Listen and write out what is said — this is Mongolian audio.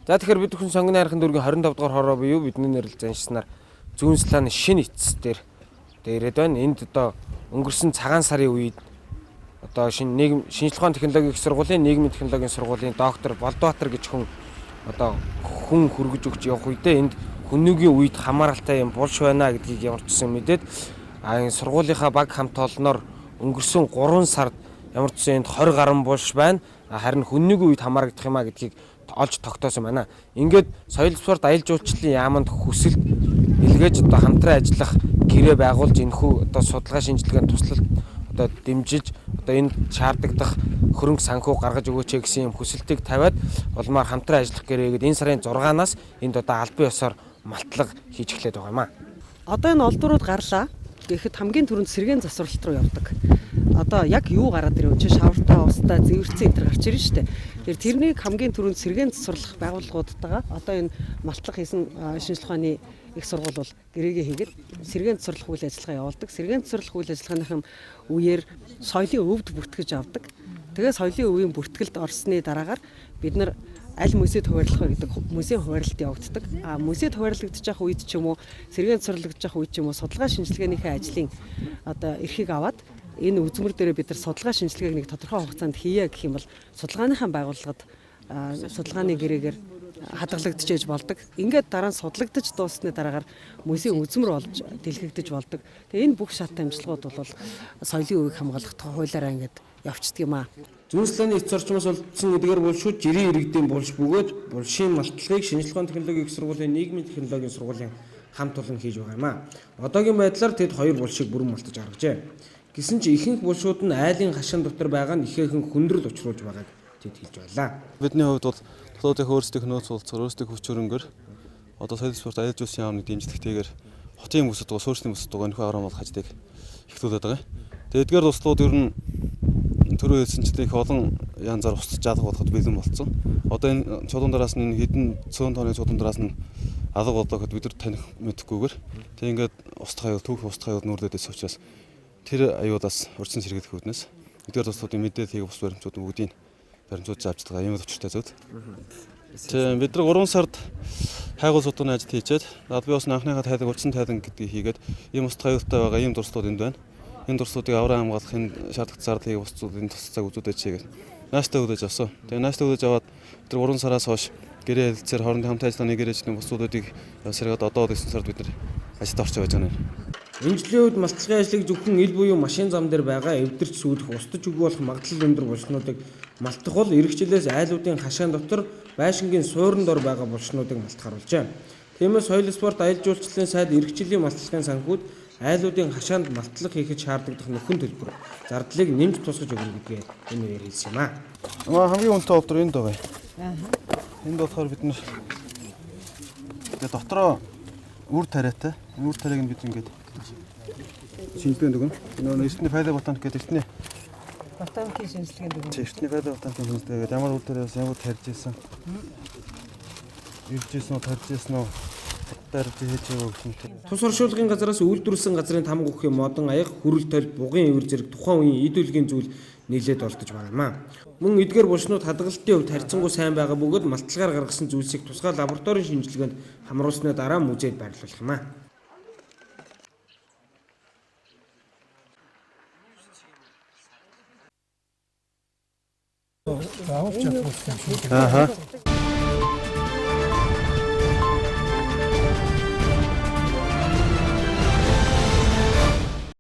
За тэгэхээр бид бүхэн сонгоны хайрхан дүүргийн 25 дугаар хороо буюу бидний нэрлэж заншснаар зүүн слааны шинэ эцэс дээр ирээд байна. Энд одоо өнгөрсөн цагаан сарын үед одоо шинжлэх ухааны технологийн их сургуулийн нийгмийн технологийн сургуулийн доктор Болдбаатар гэж хүн хүргэж өгч явах үедээ энд хүннүгийн үед хамааралтай юм булш байна гэдгийг ямар ч гэсэн мэдээд энэ сургуулийнхаа баг хамт олноор өнгөрсөн 3 сард ямар ч гэсэн энд 20 гаруй булш байна. Харин хүннүгийн үед хамаарагдах юм а гэдгийг олж тогтоосон байна. Ингээд соёл спорт аялал жуулчлалын яамд хүсэлт илгээж одоо хамтран ажиллах гэрээ байгуулж энэхүү одоо судалгаа шинжилгээнд туслалт одоо дэмжиж одоо энэ шаардлагадах хөрөнгө санхүү гаргаж өгөөч гэсэн юм хүсэлтийг тавиад улмаар хамтран ажиллах гэрээгээд энэ сарын 6-наас энд одоо албан ёсоор малтлага хийж эхлэх байгаа юм а. Одоо энэ олдврууд гарлаа. Тэгэхэд хамгийн түрүүнд сэргээн засварлалт руу явдаг. Одоо яг юу гараад ирв чи шавартай устай зэвэрцэн энэ гарч ирнэ шүү дээ. Тэгэхээр тэрнийг хамгийн түрүүнд сэргээн засварлах байгууллагуудтайгаа одоо энэ малтлах хийсэн шинжлэх ухааны их сургууль бол гэрээгээ хийгээд сэргээн засварлах үйл ажиллагаа явуулдаг. Сэргээн засварлах үйл ажиллагааныхын үеэр соёлын өвд бүртгэж авдаг. Тэгээ соёлын өвийн бүртгэлд орсны дараагаар бид нар аль музейд хуваарлах вэ гэдэг музейн хуваарлалт явагддаг. Музейд хуваарлагдчих ах үед ч юм уу, сэргээн засварлагдчих ах үед ч юм уу судалгаа шинжилгээнийхээ ажлын одоо эрхийг аваад энэ үзмэр дээр бид нар судалгаа шинжилгээг нэг тодорхой хугацаанд хийе гэх юм бол судалгааныхаа байгууллагад судалгааны гэрээгээр хадгалагдчихэж болдог. Ингээд дараа нь судлагдаж дууссаны дараагаар музейн үзмэр болж дэлгэгдэж болдог. Тэгээ энэ бүх шат амжилтууд бол соёлын өвийг хамгаалах хуулиараа ингээд явцдаг юм аа. Зүүн слааны эц орчмоос олдсон эдгээр булшууд жирийн иргэдийн булш бөгөөд булшийн малтлагыг шинжлэх ухааны технологийн их сургуулийн нийгмийн технологийн сургуулийн хамт олон хийж байгаа юм аа. Одоогийн байдлаар тэд 2 булшийг бүрэн малтаж гаргажээ. Гэсэн ч ихэнх булшууд нь айлын хашин дотор байгаа нь ихээхэн хүндрэл учруулж байгааг тэд хэлж байлаа. Бидний хувьд бол дотоодынхоо өөрсдийнх нөөц болцоор өөрсдийнх хүч хөрөнгөөр одоо соёл спорт аялал жуулчлалын яамны дэмжлэгтэйгээр хотын бүсэд дугаа суурьсны бүсэд дугаа нөхөө арга болох хаждыг ихтүүлээд байгаа. Тэгээд эдгээр туслууд ер нь төрөө хэлсэнчлэн их олон янзаар устж алга болоход бэлэн болцсон. Одоо энэ чулуун дараас нь хэдэн цөөн тооны чулуун дараас нь алга болооход бид нар таних мэдэхгүйгээр тэг ингээд устгах аюул түүх устгах аюул нүүрлээдээс учраас тэр аюулаас урьдчилан сэргийлэх үүднээс эдгээр туслуудын мэдээлэл хийх бус баримтууд бүгдийг баримтууд авч байгаа юм учиртай зүйл. Тэг бид нар 3 сард хайгуул судалгааны ажил хийчихэд албан ёсны анхныхаа тайлан урьдчилан тайлан гэдгийг хийгээд ийм устгах аюултай байгаа ийм дурслууд энд байна. Энэ дурслуудыг авраа хамгаалахын шаардлагатай зардал хийх бусдын туслалцааг үзүүлээч хийгээд нааштай өгдөж авсан. Тэгээ нааштай өгдөж аваад бид 3 сараас хойш гэрээ хэлэлцээр хоорондын хамт ажиллагааны гэрээчдийн бусдуудыг сэргээд одоо 9 сард бид нар ажилд орж байж байгаа юм. Энэ жилийн үед малтлагын ажлыг зөвхөн ил буюу машин зам дээр байгаа эвдэрч сүйдэх устж өгөх болох магадлал өндөр булшнуудыг малтах бол эх жилээс айлуудын хашаан дотор байшингийн суурин дор байгаа булшнуудыг малтах харуулжээ. Тиймээс соёл спорт аялал жуулчлалын сайд эх жилийн малтлагын санхүүд айлуудын хашаанд малтлаг хийхэд шаардлагатай нөхөн төлбөр зардлыг нэмж тусгаж өгнө гэдгээ энэ үеэр хэлсэн юм аа. Хамгийн үнэтэй олдвор энд байгаа. Энд болохоор бид нар дотроо үр тариатай. Үр тариаг нь бид ингээд шинжилгээнд өгнө. Нөгөө эртний файло ботаник гэдэг эртний Ботаникийн шинжилгээнд өгнө. эртний файло ботаникийн шинжилгээгээд ямар үр тариас ямар тарьж ийсэн. Ирж ийсэн үү, тарьж ийсэн үү? Тус оршуулгын газраас үйлдвэрлэсэн газрын тамга өгөх модон аяга хүрэл толь бугын ивэр зэрэг тухайн үеийн эд үлгийн зүйл нийлээд олдож байгаа юм аа. Мөн эдгээр булшнууд хадгалтын хувьд харьцангуй сайн байгаа бөгөөд малтлагаар гаргасан зүйлсийг тусгай лабораторийн шинжилгээнд хамруулсны дараа музейд байрлуулах юм аа.